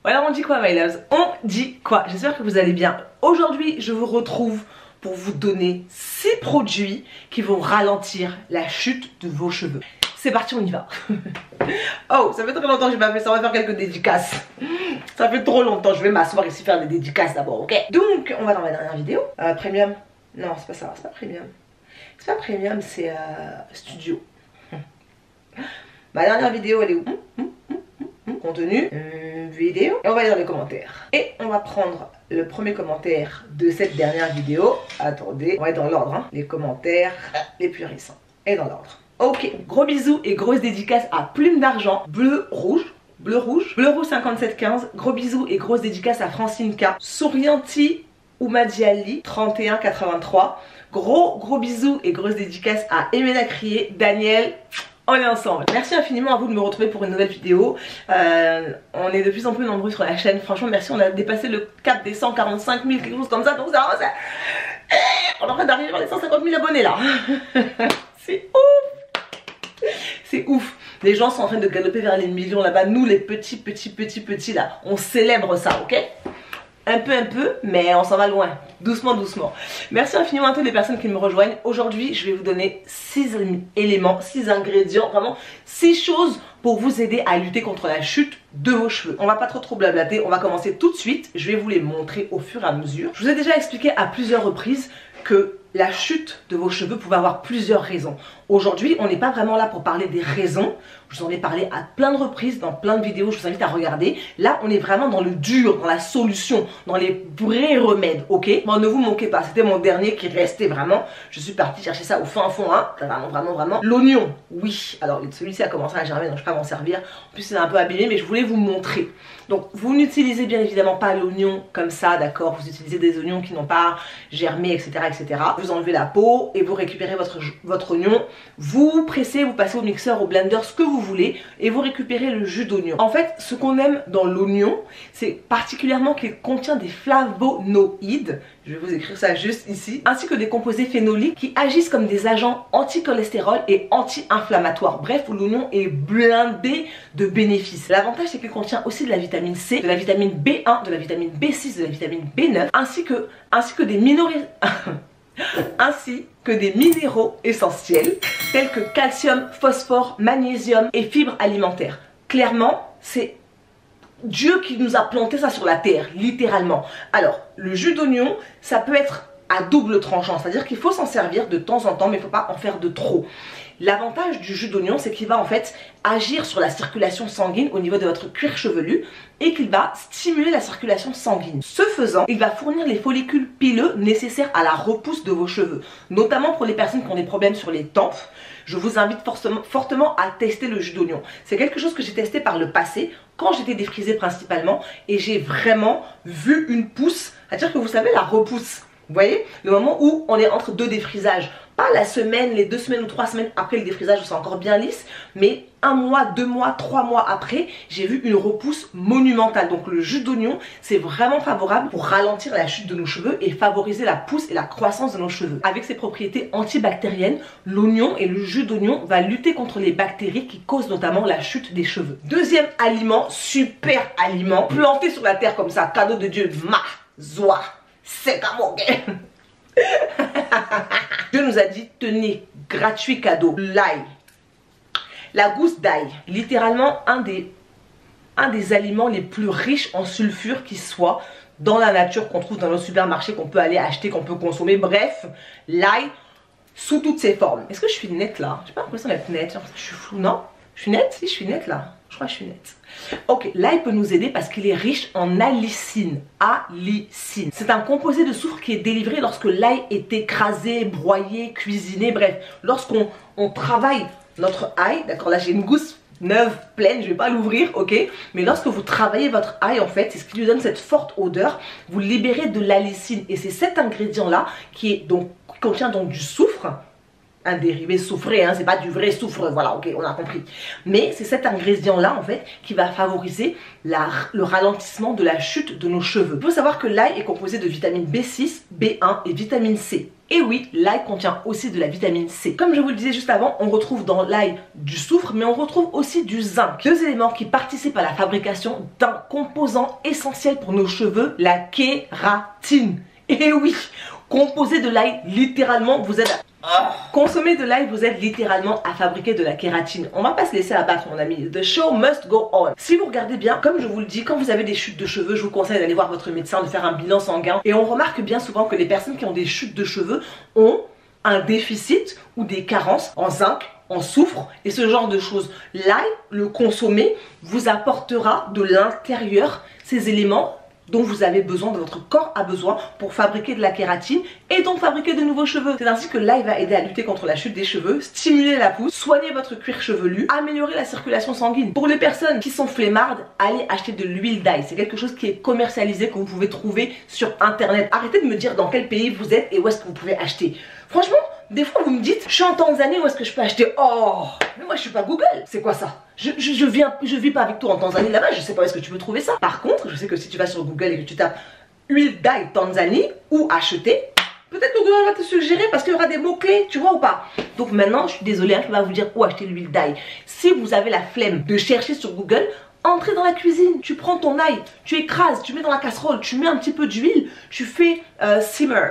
Voilà, on dit quoi, my loves? On dit quoi? J'espère que vous allez bien. Aujourd'hui, je vous retrouve pour vous donner 6 produits qui vont ralentir la chute de vos cheveux. C'est parti, on y va. Oh, ça fait très longtemps que je n'ai pas fait ça. On va faire quelques dédicaces. Ça fait trop longtemps. Je vais m'asseoir ici faire des dédicaces d'abord, ok? Donc, on va dans ma dernière vidéo. Premium. Non, c'est pas ça. C'est pas premium. C'est pas premium, c'est studio. Ma dernière vidéo, elle est où? Contenu, vidéo. Et on va aller dans les commentaires. Et on va prendre le premier commentaire de cette dernière vidéo. Attendez, on va être dans l'ordre, hein. Les commentaires les plus récents. Et dans l'ordre. Ok, gros bisous et grosse dédicace à Plume d'Argent, bleu rouge 5715. Gros bisous et grosse dédicace à Francine K, Sourianti Oumadiali 3183. Gros bisous et grosse dédicace à Emena Crier, Daniel. On est ensemble. Merci infiniment à vous de me retrouver pour une nouvelle vidéo. On est de plus en plus nombreux sur la chaîne. Franchement, merci. On a dépassé le cap des 145 000, quelque chose comme ça. Donc ça on est en train d'arriver vers les 150 000 abonnés là. C'est ouf. C'est ouf. Les gens sont en train de galoper vers les millions là-bas. Nous, les petits là, on célèbre ça, ok? Un peu, mais on s'en va loin. Doucement. Merci infiniment à toutes les personnes qui me rejoignent. Aujourd'hui, je vais vous donner 6 éléments, 6 ingrédients, vraiment 6 choses pour vous aider à lutter contre la chute de vos cheveux. On va pas trop blablater, on va commencer tout de suite. Je vais vous les montrer au fur et à mesure. Je vous ai déjà expliqué à plusieurs reprises que la chute de vos cheveux pouvait avoir plusieurs raisons. Aujourd'hui, on n'est pas vraiment là pour parler des raisons. Je vous en ai parlé à plein de reprises, dans plein de vidéos, je vous invite à regarder. Là, on est vraiment dans le dur, dans la solution, dans les vrais remèdes, ok? Bon, ne vous moquez pas, c'était mon dernier qui restait vraiment. Je suis partie chercher ça au fin fond, hein. Vraiment. L'oignon, oui. Alors, celui-ci a commencé à germer, donc je ne vais pas m'en servir. En plus, c'est un peu abîmé, mais je voulais vous montrer. Donc, vous n'utilisez bien évidemment pas l'oignon comme ça, d'accord? Vous utilisez des oignons qui n'ont pas germé, etc., etc. Vous enlevez la peau et vous récupérez votre oignon. Vous pressez, vous passez au mixeur, au blender, ce que vous voulez, et vous récupérez le jus d'oignon. En fait, ce qu'on aime dans l'oignon, c'est particulièrement qu'il contient des flavonoïdes, je vais vous écrire ça juste ici, ainsi que des composés phénoliques qui agissent comme des agents anti-cholestérol et anti-inflammatoires. Bref, l'oignon est blindé de bénéfices. L'avantage, c'est qu'il contient aussi de la vitamine C, de la vitamine B1, de la vitamine B6, de la vitamine B9, ainsi que des minéraux essentiels tels que calcium, phosphore, magnésium et fibres alimentaires. Clairement, c'est Dieu qui nous a planté ça sur la terre, littéralement. Alors, le jus d'oignon, ça peut être à double tranchant, c'est-à-dire qu'il faut s'en servir de temps en temps, mais il ne faut pas en faire de trop. L'avantage du jus d'oignon, c'est qu'il va en fait agir sur la circulation sanguine au niveau de votre cuir chevelu et qu'il va stimuler la circulation sanguine. Ce faisant, il va fournir les follicules pileux nécessaires à la repousse de vos cheveux, notamment pour les personnes qui ont des problèmes sur les tempes. Je vous invite fortement à tester le jus d'oignon. C'est quelque chose que j'ai testé par le passé, quand j'étais défrisée principalement, et j'ai vraiment vu une pousse, c'est-à-dire que vous savez la repousse. Vous voyez, le moment où on est entre deux défrisages, pas la semaine, les 2 semaines ou 3 semaines après le défrisage où c'est encore bien lisse, mais 1 mois, 2 mois, 3 mois après, j'ai vu une repousse monumentale. Donc le jus d'oignon, c'est vraiment favorable pour ralentir la chute de nos cheveux et favoriser la pousse et la croissance de nos cheveux. Avec ses propriétés antibactériennes, l'oignon et le jus d'oignon va lutter contre les bactéries qui causent notamment la chute des cheveux. Deuxième aliment, super aliment, planté sur la terre comme ça, cadeau de Dieu, Zoa. C'est comme Dieu nous a dit, tenez, gratuit cadeau, l'ail. La gousse d'ail, littéralement un des aliments les plus riches en sulfure qui soit dans la nature, qu'on trouve dans nos supermarchés, qu'on peut aller acheter, qu'on peut consommer. Bref, l'ail sous toutes ses formes. Est-ce que je suis nette là? J'ai pas l'impression d'être nette, je suis floue, non? Je suis nette? Si, je suis nette là. Je crois que je suis nette. Ok, l'ail peut nous aider parce qu'il est riche en allicine. Allicine. C'est un composé de soufre qui est délivré lorsque l'ail est écrasé, broyé, cuisiné. Bref, lorsqu'on travaille notre ail, d'accord, là j'ai une gousse neuve, pleine, je vais pas l'ouvrir, ok. Mais lorsque vous travaillez votre ail, en fait, c'est ce qui lui donne cette forte odeur. Vous libérez de l'allicine et c'est cet ingrédient-là qui contient donc du soufre. Un dérivé soufré, hein, c'est pas du vrai soufre, voilà, ok, on a compris. Mais c'est cet ingrédient-là, en fait, qui va favoriser le ralentissement de la chute de nos cheveux. Il faut savoir que l'ail est composé de vitamine B6, B1 et vitamine C. Et oui, l'ail contient aussi de la vitamine C. Comme je vous le disais juste avant, on retrouve dans l'ail du soufre, mais on retrouve aussi du zinc. Deux éléments qui participent à la fabrication d'un composant essentiel pour nos cheveux, la kératine. Et oui, composer de l'ail, littéralement, vous aide à... Consommer de l'ail vous aide littéralement à fabriquer de la kératine. On va pas se laisser abattre, mon ami. The show must go on. Si vous regardez bien, comme je vous le dis, quand vous avez des chutes de cheveux, je vous conseille d'aller voir votre médecin, de faire un bilan sanguin. Et on remarque bien souvent que les personnes qui ont des chutes de cheveux ont un déficit ou des carences en zinc, en soufre et ce genre de choses. L'ail, le consommer, vous apportera de l'intérieur ces éléments dont vous avez besoin, de votre corps a besoin pour fabriquer de la kératine et donc fabriquer de nouveaux cheveux. C'est ainsi que l'ail va aider à lutter contre la chute des cheveux, stimuler la pousse, soigner votre cuir chevelu, améliorer la circulation sanguine. Pour les personnes qui sont flemmardes, allez acheter de l'huile d'ail. C'est quelque chose qui est commercialisé, que vous pouvez trouver sur internet. Arrêtez de me dire dans quel pays vous êtes et où est-ce que vous pouvez acheter. Franchement, des fois vous me dites, je suis en Tanzanie, où est-ce que je peux acheter? Oh, mais moi je suis pas Google. C'est quoi ça? Je vis pas avec toi en Tanzanie là-bas, je sais pas où est-ce que tu peux trouver ça. Par contre, je sais que si tu vas sur Google et que tu tapes huile d'ail Tanzanie ou acheter, peut-être que Google va te suggérer parce qu'il y aura des mots-clés, tu vois ou pas? Donc maintenant, je suis désolée, je vais pas vous dire où acheter l'huile d'ail. Si vous avez la flemme de chercher sur Google, entrez dans la cuisine, tu prends ton ail, tu écrases, tu mets dans la casserole, tu mets un petit peu d'huile, tu fais simmer,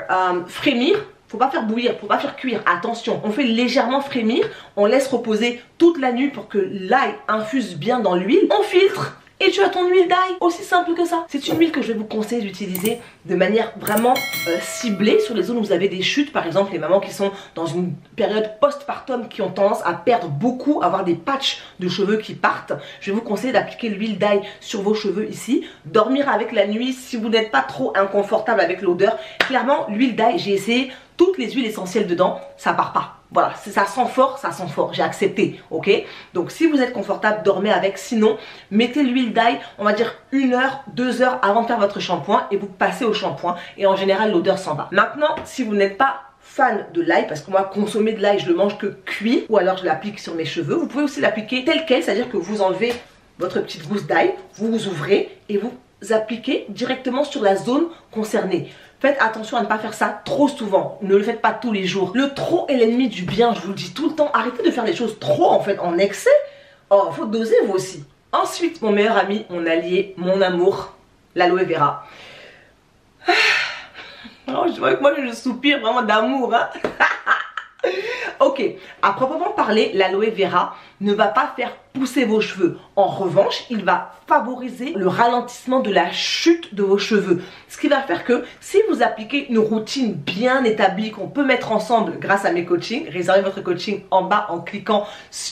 frémir. Faut pas faire bouillir, faut pas faire cuire, attention, on fait légèrement frémir, on laisse reposer toute la nuit pour que l'ail infuse bien dans l'huile, on filtre et tu as ton huile d'ail, aussi simple que ça. C'est une huile que je vais vous conseiller d'utiliser de manière vraiment ciblée sur les zones où vous avez des chutes, par exemple les mamans qui sont dans une période postpartum qui ont tendance à perdre beaucoup, à avoir des patchs de cheveux qui partent. Je vais vous conseiller d'appliquer l'huile d'ail sur vos cheveux ici, dormir avec la nuit si vous n'êtes pas trop inconfortable avec l'odeur. Clairement, l'huile d'ail, j'ai essayé toutes les huiles essentielles dedans, ça part pas. Voilà, ça sent fort, j'ai accepté, ok? Donc si vous êtes confortable, dormez avec, sinon mettez l'huile d'ail, on va dire 1 heure, 2 heures avant de faire votre shampoing et vous passez au shampoing et en général l'odeur s'en va. Maintenant, si vous n'êtes pas fan de l'ail, parce que moi consommer de l'ail je le mange que cuit ou alors je l'applique sur mes cheveux, vous pouvez aussi l'appliquer tel quel, c'est-à-dire que vous enlevez votre petite gousse d'ail, vous ouvrez et vous appliquez directement sur la zone concernée. Faites attention à ne pas faire ça trop souvent. Ne le faites pas tous les jours. Le trop est l'ennemi du bien, je vous le dis tout le temps. Arrêtez de faire les choses trop en fait, en excès. Oh, faut doser vous aussi. Ensuite, mon meilleur ami, mon allié, mon amour, l'aloe vera. Oh, je vois que moi je soupire vraiment d'amour, hein. Ok, à proprement parler, l'aloe vera ne va pas faire pousser vos cheveux. En revanche, il va favoriser le ralentissement de la chute de vos cheveux. Ce qui va faire que si vous appliquez une routine bien établie qu'on peut mettre ensemble grâce à mes coachings, réservez votre coaching en bas en cliquant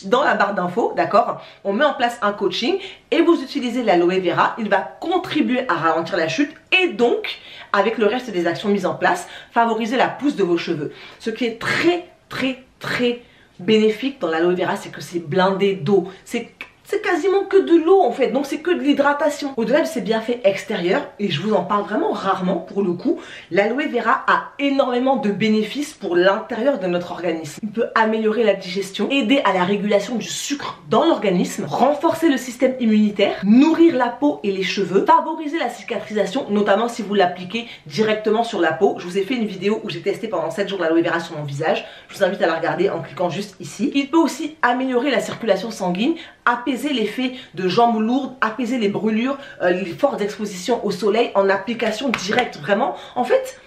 dans la barre d'infos, d'accord? On met en place un coaching et vous utilisez l'aloe vera, il va contribuer à ralentir la chute et donc, avec le reste des actions mises en place, favoriser la pousse de vos cheveux. Ce qui est très bénéfique dans l'aloe vera, c'est que c'est blindé d'eau. C'est quasiment que de l'eau en fait, donc c'est que de l'hydratation. Au-delà de ses bienfaits extérieurs, et je vous en parle vraiment rarement pour le coup, l'aloe vera a énormément de bénéfices pour l'intérieur de notre organisme. Il peut améliorer la digestion, aider à la régulation du sucre dans l'organisme, renforcer le système immunitaire, nourrir la peau et les cheveux, favoriser la cicatrisation, notamment si vous l'appliquez directement sur la peau. Je vous ai fait une vidéo où j'ai testé pendant 7 jours l'aloe vera sur mon visage. Je vous invite à la regarder en cliquant juste ici. Il peut aussi améliorer la circulation sanguine, apaiser l'effet de jambes lourdes, apaiser les brûlures, les fortes expositions au soleil en application directe. Vraiment, en fait,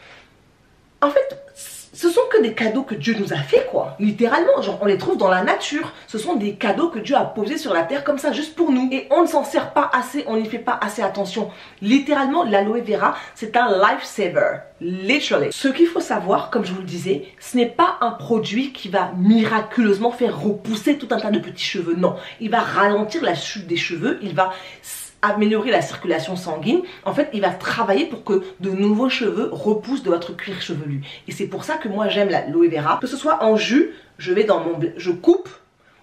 ce sont que des cadeaux que Dieu nous a fait, quoi. Littéralement, genre on les trouve dans la nature. Ce sont des cadeaux que Dieu a posés sur la terre comme ça, juste pour nous. Et on ne s'en sert pas assez, on n'y fait pas assez attention. Littéralement, l'aloe vera, c'est un lifesaver. Literally. Ce qu'il faut savoir, comme je vous le disais, ce n'est pas un produit qui va miraculeusement faire repousser tout un tas de petits cheveux. Non, il va ralentir la chute des cheveux, il va améliorer la circulation sanguine. En fait, il va travailler pour que de nouveaux cheveux repoussent de votre cuir chevelu. Et c'est pour ça que moi j'aime l'aloe vera. Que ce soit en jus, je coupe,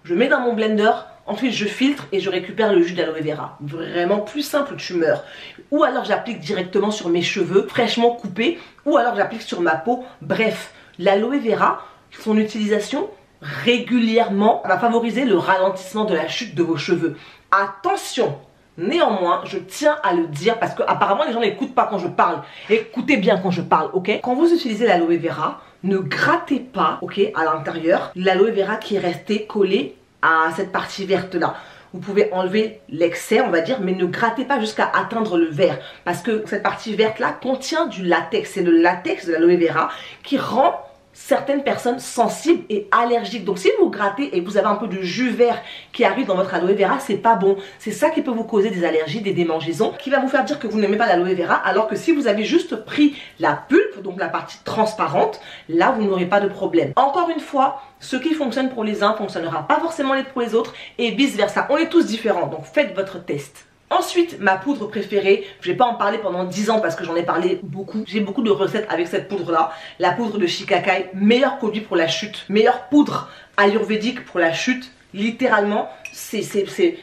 je mets dans mon blender, ensuite je filtre et je récupère le jus d'aloe vera. Vraiment plus simple, tu meurs. Ou alors j'applique directement sur mes cheveux, fraîchement coupés, ou alors j'applique sur ma peau. Bref, l'aloe vera, son utilisation régulièrement va favoriser le ralentissement de la chute de vos cheveux. Attention! Néanmoins, je tiens à le dire parce que apparemment les gens n'écoutent pas quand je parle. Écoutez bien quand je parle, ok? Quand vous utilisez l'aloe vera, ne grattez pas, ok, à l'intérieur, l'aloe vera qui est resté collé à cette partie verte là. Vous pouvez enlever l'excès, on va dire, mais ne grattez pas jusqu'à atteindre le vert. Parce que cette partie verte là contient du latex. C'est le latex de l'aloe vera qui rend certaines personnes sensibles et allergiques. Donc si vous grattez et vous avez un peu de jus vert qui arrive dans votre aloe vera, c'est pas bon. C'est ça qui peut vous causer des allergies, des démangeaisons, qui va vous faire dire que vous n'aimez pas l'aloe vera, alors que si vous avez juste pris la pulpe, donc la partie transparente, là vous n'aurez pas de problème. Encore une fois, ce qui fonctionne pour les uns fonctionnera pas forcément pour les autres et vice versa. On est tous différents, donc faites votre test. Ensuite, ma poudre préférée, je vais pas en parler pendant 10 ans parce que j'en ai parlé beaucoup. J'ai beaucoup de recettes avec cette poudre là. La poudre de Shikakai, meilleur produit pour la chute. Meilleure poudre ayurvédique pour la chute. Littéralement,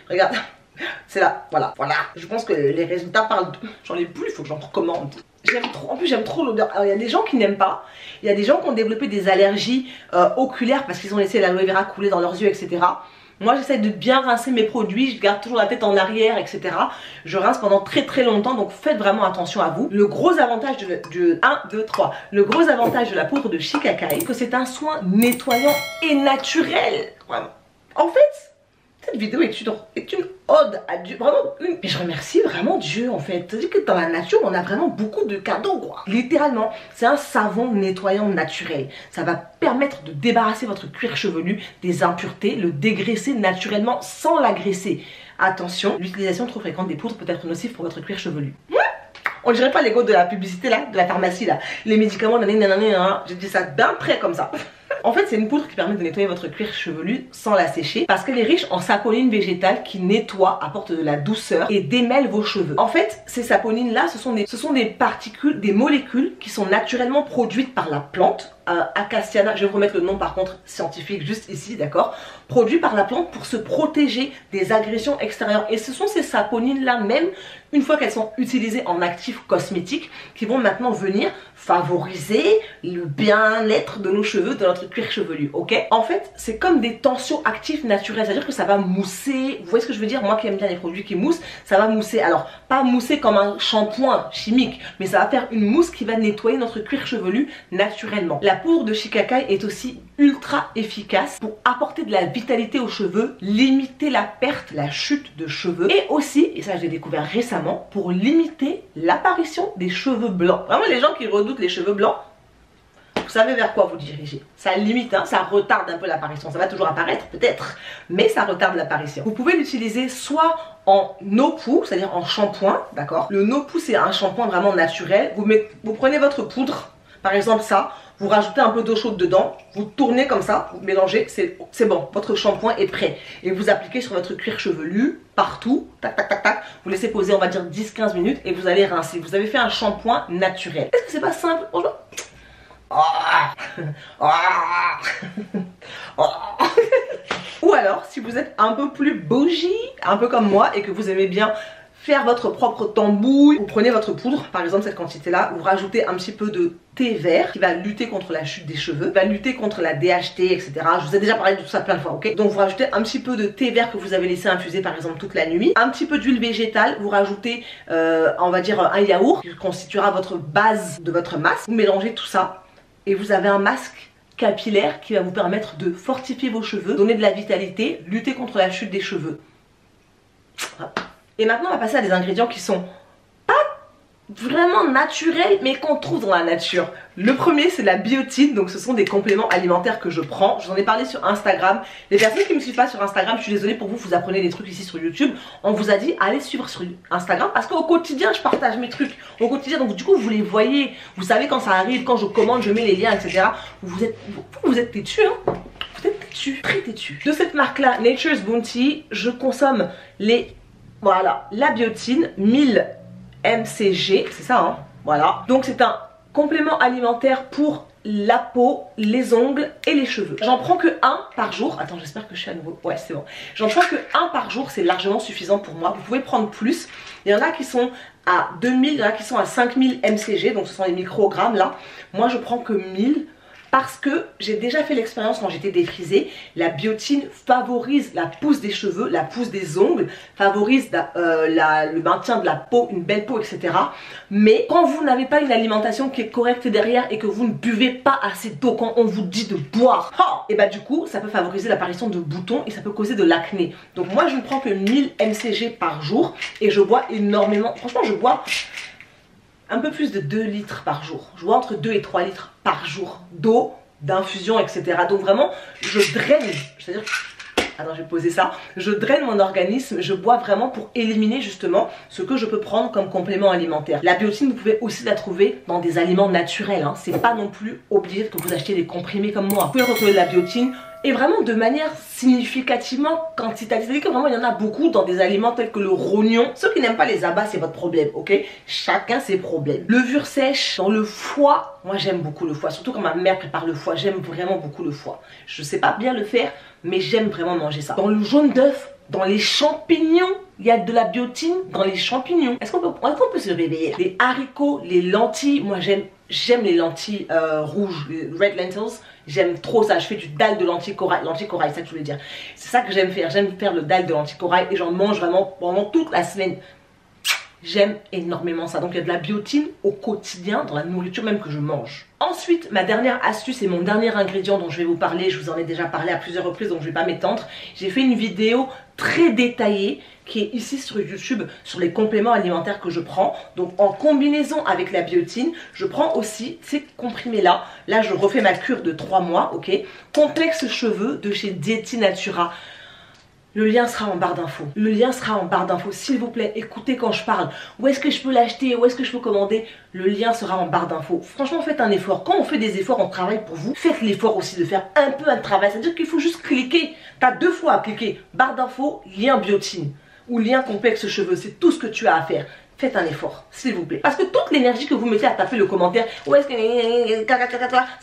regarde, c'est là, voilà. Je pense que les résultats parlent de... J'en ai plus, il faut que j'en recommande. J'aime trop, en plus j'aime trop l'odeur. Alors il y a des gens qui n'aiment pas. Il y a des gens qui ont développé des allergies oculaires parce qu'ils ont laissé l'aloe vera couler dans leurs yeux, etc. Moi j'essaie de bien rincer mes produits, je garde toujours la tête en arrière, etc. Je rince pendant très longtemps, donc faites vraiment attention à vous. Le gros avantage Le gros avantage de la poudre de Shikakai, c'est que c'est un soin nettoyant et naturel. Vraiment. En fait, cette vidéo est une ode à Dieu, vraiment une. Et je remercie vraiment Dieu en fait. C'est-à-dire que dans la nature, on a vraiment beaucoup de cadeaux quoi. Littéralement, c'est un savon nettoyant naturel. Ça va permettre de débarrasser votre cuir chevelu des impuretés, le dégraisser naturellement sans l'agresser. Attention, l'utilisation trop fréquente des poudres peut être nocive pour votre cuir chevelu. On dirait pas les gars de la publicité là, de la pharmacie là. Les médicaments, nanana, j'ai dit ça d'un trait comme ça. En fait, c'est une poudre qui permet de nettoyer votre cuir chevelu sans la sécher parce qu'elle est riche en saponine végétale qui nettoie, apporte de la douceur et démêle vos cheveux. En fait, ces saponines là, ce sont des particules, des molécules qui sont naturellement produites par la plante. Acaciana, je vais vous remettre le nom par contre scientifique juste ici, d'accord, produit par la plante pour se protéger des agressions extérieures. Et ce sont ces saponines là même, une fois qu'elles sont utilisées en actifs cosmétiques, qui vont maintenant venir favoriser le bien-être de nos cheveux, de notre cuir chevelu, ok. En fait, c'est comme des tensioactifs naturels, c'est-à-dire que ça va mousser, vous voyez ce que je veux dire, moi qui aime bien les produits qui moussent, ça va mousser, alors pas mousser comme un shampoing chimique, mais ça va faire une mousse qui va nettoyer notre cuir chevelu naturellement. La poudre de Shikakai est aussi ultra efficace pour apporter de la vitalité aux cheveux, limiter la perte, la chute de cheveux et aussi, et ça je l'ai découvert récemment, pour limiter l'apparition des cheveux blancs. Vraiment les gens qui redoutent les cheveux blancs, vous savez vers quoi vous dirigez. Ça limite, hein, ça retarde un peu l'apparition. Ça va toujours apparaître peut-être, mais ça retarde l'apparition. Vous pouvez l'utiliser soit en no-poo, c'est-à-dire en shampoing, d'accord. Le no-poo c'est un shampoing vraiment naturel. Vous prenez votre poudre, par exemple ça, vous rajoutez un peu d'eau chaude dedans, vous tournez comme ça, vous mélangez, c'est bon, votre shampoing est prêt. Et vous appliquez sur votre cuir chevelu, partout, tac tac tac tac, vous laissez poser on va dire 10-15 minutes et vous allez rincer. Vous avez fait un shampoing naturel. Est-ce que c'est pas simple? Bonjour. Ou alors si vous êtes un peu plus bougie, un peu comme moi et que vous aimez bien faire votre propre tambouille, vous prenez votre poudre, par exemple cette quantité là, vous rajoutez un petit peu de thé vert qui va lutter contre la chute des cheveux, va lutter contre la DHT, etc. Je vous ai déjà parlé de tout ça plein de fois, ok. Donc vous rajoutez un petit peu de thé vert que vous avez laissé infuser par exemple toute la nuit, un petit peu d'huile végétale, vous rajoutez on va dire un yaourt qui constituera votre base de votre masque, vous mélangez tout ça et vous avez un masque capillaire qui va vous permettre de fortifier vos cheveux, donner de la vitalité, lutter contre la chute des cheveux. Et maintenant on va passer à des ingrédients qui sont pas vraiment naturels mais qu'on trouve dans la nature. Le premier c'est la biotine, donc ce sont des compléments alimentaires que je prends. Je vous en ai parlé sur Instagram. Les personnes qui ne me suivent pas sur Instagram, je suis désolée pour vous, vous apprenez des trucs ici sur YouTube. On vous a dit allez suivre sur Instagram parce qu'au quotidien je partage mes trucs. Au quotidien, donc du coup vous les voyez. Vous savez quand ça arrive, quand je commande, je mets les liens, etc. Vous êtes têtu, hein. Vous êtes têtu, très têtu. De cette marque là, Nature's Bounty, je consomme voilà, la biotine, 1000 mcg, c'est ça hein, voilà. Donc c'est un complément alimentaire pour la peau, les ongles et les cheveux. J'en prends que un par jour. Attends, j'espère que je suis à nouveau. Ouais, c'est bon. J'en prends que un par jour, c'est largement suffisant pour moi. Vous pouvez prendre plus. Il y en a qui sont à 2000, il y en a qui sont à 5000 mcg, donc ce sont les microgrammes là. Moi je prends que 1000 parce que j'ai déjà fait l'expérience quand j'étais défrisée. La biotine favorise la pousse des cheveux, la pousse des ongles, favorise le maintien de la peau, une belle peau, etc. Mais quand vous n'avez pas une alimentation qui est correcte derrière et que vous ne buvez pas assez d'eau quand on vous dit de boire, et bah du coup ça peut favoriser l'apparition de boutons et ça peut causer de l'acné. Donc moi je ne prends que 1000 mcg par jour et je bois énormément. Franchement je bois un peu plus de 2 litres par jour. Je bois entre 2 et 3 litres par jour d'eau, d'infusion, etc. Donc vraiment je draine, c'est-à-dire... Attends, je vais poser ça. Je draine mon organisme, je bois vraiment pour éliminer justement ce que je peux prendre comme complément alimentaire. La biotine, vous pouvez aussi la trouver dans des aliments naturels. Hein. C'est pas non plus obligé que vous achetiez des comprimés comme moi. Vous pouvez retrouver de la biotine et vraiment de manière significativement quantitative. C'est-à-dire que vraiment il y en a beaucoup dans des aliments tels que le rognon. Ceux qui n'aiment pas les abats, c'est votre problème, ok? Chacun ses problèmes. Levure sèche, dans le foie. Moi j'aime beaucoup le foie, surtout quand ma mère prépare le foie. J'aime vraiment beaucoup le foie. Je sais pas bien le faire, mais j'aime vraiment manger ça. Dans le jaune d'œuf, dans les champignons, il y a de la biotine dans les champignons. Est-ce qu'on peut se réveiller? Les haricots, les lentilles, moi j'aime les lentilles rouges, les red lentils. J'aime trop ça, je fais du dalle de lentilles corail, c'est ça que je voulais dire. C'est ça que j'aime faire le dalle de lentilles corail et j'en mange vraiment pendant toute la semaine. J'aime énormément ça. Donc il y a de la biotine au quotidien dans la nourriture même que je mange. Ensuite, ma dernière astuce et mon dernier ingrédient dont je vais vous parler, je vous en ai déjà parlé à plusieurs reprises donc je ne vais pas m'étendre. J'ai fait une vidéo très détaillée qui est ici sur YouTube sur les compléments alimentaires que je prends. Donc en combinaison avec la biotine, je prends aussi ces comprimés là. Là je refais ma cure de 3 mois, ok. Complexe cheveux de chez Dieti Natura. Le lien sera en barre d'infos. Le lien sera en barre d'infos. S'il vous plaît, écoutez quand je parle. Où est-ce que je peux l'acheter? Où est-ce que je peux commander? Le lien sera en barre d'infos. Franchement, faites un effort. Quand on fait des efforts, on travaille pour vous. Faites l'effort aussi de faire un peu un travail. C'est-à-dire qu'il faut juste cliquer. Tu as 2 fois à cliquer. Barre d'infos, lien biotine. Ou lien complexe cheveux. C'est tout ce que tu as à faire. Faites un effort, s'il vous plaît. Parce que toute l'énergie que vous mettez à taper le commentaire, où est-ce que...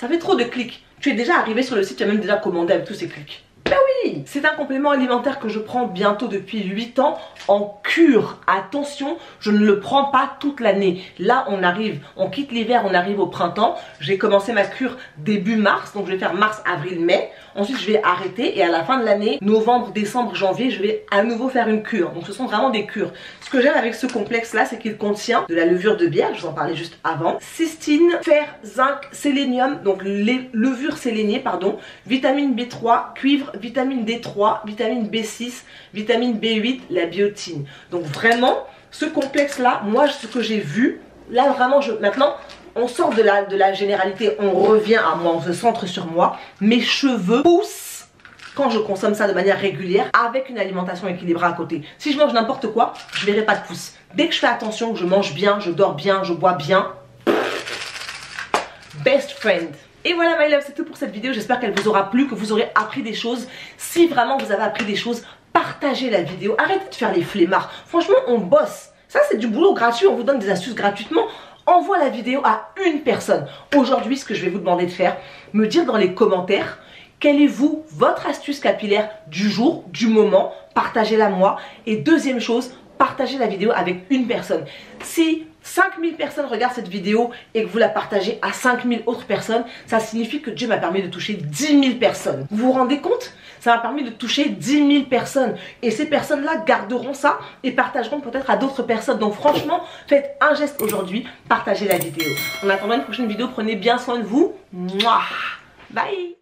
ça fait trop de clics. Tu es déjà arrivé sur le site, tu as même déjà commandé avec tous ces clics. Ben oui, c'est un complément alimentaire que je prends bientôt depuis 8 ans en cure. Attention, je ne le prends pas toute l'année. Là, on quitte l'hiver, on arrive au printemps. J'ai commencé ma cure début mars, donc je vais faire mars, avril, mai. Ensuite, je vais arrêter et à la fin de l'année, novembre, décembre, janvier, je vais à nouveau faire une cure. Donc ce sont vraiment des cures. Ce que j'aime avec ce complexe-là, c'est qu'il contient de la levure de bière, je vous en parlais juste avant, cystine, fer, zinc, sélénium, donc les levures séléniées, pardon, vitamine B3, cuivre, vitamine D3, vitamine B6, vitamine B8, la biotine. Donc vraiment, ce complexe-là, moi, ce que j'ai vu, là vraiment, maintenant, on sort de la généralité, on revient à moi, on se centre sur moi. Mes cheveux poussent quand je consomme ça de manière régulière avec une alimentation équilibrée à côté. Si je mange n'importe quoi, je verrai pas de pouces. Dès que je fais attention, je mange bien, je dors bien, je bois bien. Best friend. Et voilà my love, c'est tout pour cette vidéo. J'espère qu'elle vous aura plu, que vous aurez appris des choses. Si vraiment vous avez appris des choses, partagez la vidéo. Arrêtez de faire les flemmards. Franchement, on bosse. Ça, c'est du boulot gratuit. On vous donne des astuces gratuitement. Envoie la vidéo à une personne. Aujourd'hui, ce que je vais vous demander de faire, me dire dans les commentaires quelle est votre astuce capillaire du jour, du moment. Partagez-la moi. Et deuxième chose, partagez la vidéo avec une personne. Si 5000 personnes regardent cette vidéo et que vous la partagez à 5000 autres personnes, ça signifie que Dieu m'a permis de toucher 10 000 personnes. Vous vous rendez compte? Ça m'a permis de toucher 10 000 personnes. Et ces personnes-là garderont ça et partageront peut-être à d'autres personnes. Donc franchement, faites un geste aujourd'hui, partagez la vidéo. En attendant une prochaine vidéo, prenez bien soin de vous. Mouah. Bye.